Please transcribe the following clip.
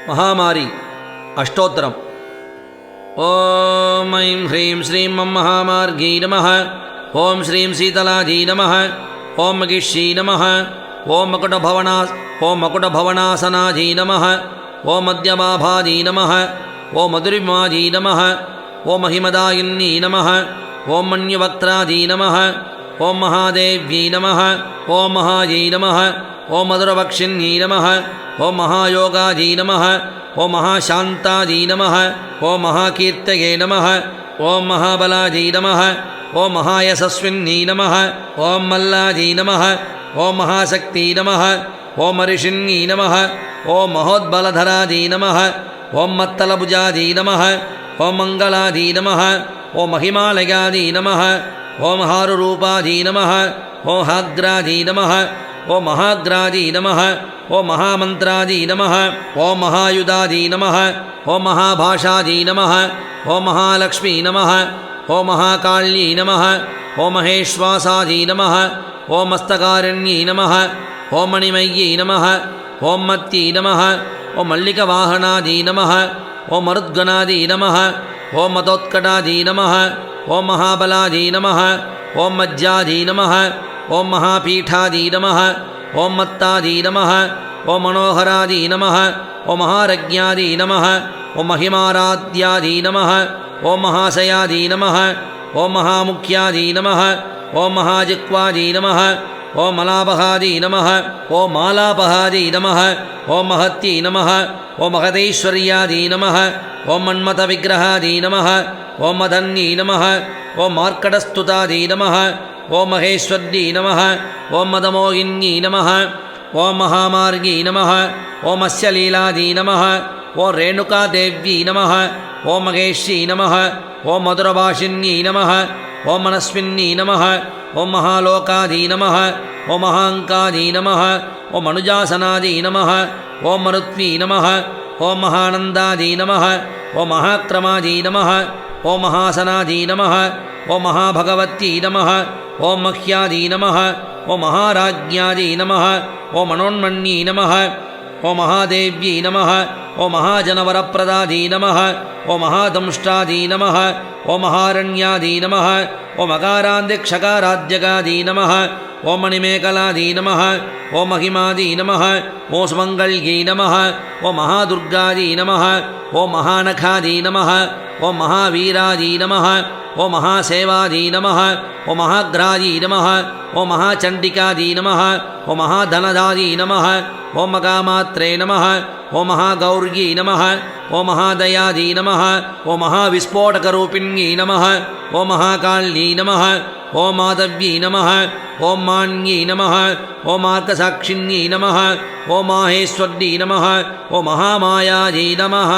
महामारी अष्टोत्तरम्। ॐ ऐं ह्रीं श्रीं मं महामार्गी नमः। ॐ श्रीं शीतलाजी नमः। ॐ महिषी नमः। ॐ मकुटभवनासनाजी नमः। ॐ मध्यमाभाजी नमः। ॐ मधुरिमाजी नमः। ॐ महिमदायिनी नमः। ॐ मन्युवक्त्राजी नमः। ॐ महादेव्यै नमः। ॐ महायै नमः। ॐ मधुरभक्षिण्यै नमः। ॐ महायोगाजी नमः। ॐ महाशान्ताजी नमः। ॐ महाकीर्तये नमः। ॐ महाबलाजी नमः। ॐ महायशस्विन्यै नमः। ॐ मल्लाजी नमः। ॐ महाशक्ति नमः। ॐ ऋषिण्यै नमः। ॐ महोद्बलधराजी नमः। ॐ मत्तलभुजाजी नमः। ॐ मङ्गलाजी नमः। ॐ महिमालयाजी नमः। ॐ हारुरूपाजी नमः। ॐ हाग्राजी नमः। ॐ महाग्राजी नमः। ॐ महामन्त्राजी नमः। ॐ महायुधाजी नमः। ॐ महाभाषाजी नमः। ॐ महालक्ष्मी नमः। ॐ महाकाल्यै नमः। ॐ महेश्वासाजी नमः। ॐ मस्तकारिण्यै नमः। ॐ मणिमय्यै नमः। ॐ मत्यै नमः। ॐ मल्लिकवाहनाजी नमः। ॐ मरुद्गणाजी नमः। ॐ मतोत्कटाजी नमः। ॐ महाबलाजी नमः। ॐ मज्जाजी नमः। ॐ महापीठाजी नमः। ॐ मत्ताजी नमः। ॐ मनोहराजी नमः। ॐ महारज्ञाजी नमः। ॐ महिमाराध्याजी नमः। ॐ महाशयाजी नमः। ॐ महामुख्याजी नमः। ॐ महाजिह्वाजी नमः। ॐ मलापहाजी नमः। ॐ मालापहाजी नमः। ॐ महत्यै नमः। ॐ महतैश्वर्याजी नमः। ॐ मन्मथविग्रहाजी नमः। ॐ मदन्यै नमः। ॐ मार्कटस्तुताजी नमः। ॐ महेश्वर्यै नमः। ॐ मदमोहिन्यै नमः। ॐ महामार्गी नमः। ॐ मत्स्यलीलाजी नमः। ॐ रेणुकादेव्यै नमः। ॐ महेश्यै नमः। ॐ मधुरभाषिण्यै नमः। ॐ मनस्विन्यै नमः। ॐ महालोकाजी नमः। ॐ महाङ्काजी नमः। ॐ मनुजासनाजी नमः। ॐ मरुत्वी नमः। ॐ महानन्दाजी नमः। ॐ महाक्रमाजी नमः। ॐ महासनाजी नमः। ॐ महाभगवत्यै नमः। ॐ मह्याजी नमः। ॐ महाराज्ञाजी नमः। ॐ मनोन्मन्यै नमः। ॐ महादेव्यै नमः। ॐ महाजनवरप्रदाजी नमः। ॐ महादंष्टाजी नमः। ॐ महारण्याजी नमः। ॐ अकारान्तिक्षकाराद्यगाजी नमः। ॐ मणिमेखलाजी नमः। ॐ महिमाजी नमः। ॐ सुमङ्गल्यै नमः। ॐ महादुर्गाजी नमः। ॐ महानखाजी नमः। ॐ महावीराजी नमः। ॐ महासेवाजी नमः। ॐ महाग्राजी नमः। ॐ महाचण्डिकाजी नमः। ॐ महाधनदाजी नमः। ॐ मगामात्रे नमः। ॐ महागौर्यै नमः। ॐ महादयाजी नमः। ॐ महाविस्फोटकरूपिण्यै नमः। ॐ महाकाल्यै नमः। ॐ माधव्यै नमः। ॐ मान्यै नमः। ॐ मार्गसाक्षिण्यै नमः। ॐ माहेश्वर्यै नमः। ॐ महामायायै नमः।